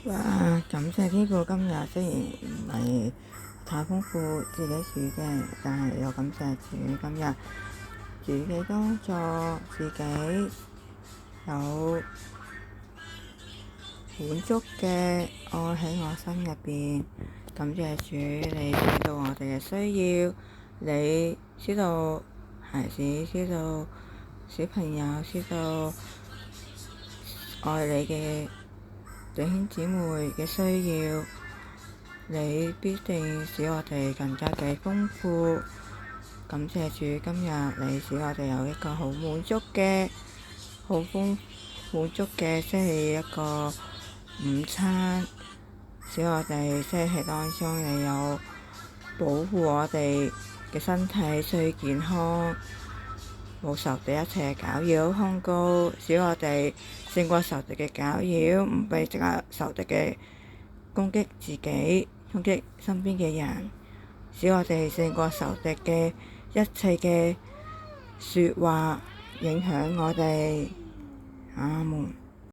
哇！感謝天父今日雖然唔係太豐富自己煮嘅，但係又感謝主今日主嘅幫助，自己有滿足嘅愛喺我心入邊。感謝主，你知道我哋嘅需要，你知道孩子，知道小朋友，知道愛你嘅弟兄姊妹嘅需要，你必定使我哋更加嘅豐富。感謝主，今日你使我哋有一個好滿足嘅、滿足嘅，即係一個午餐，使我哋即係當中你有保護我哋嘅身體最健康，冇受敵一切嘅攪擾控告，使我哋勝過受敵嘅攪擾，唔被受敵嘅攻擊自己，攻擊身邊嘅人，使我哋勝過受敵嘅一切嘅說話影響我哋。阿門。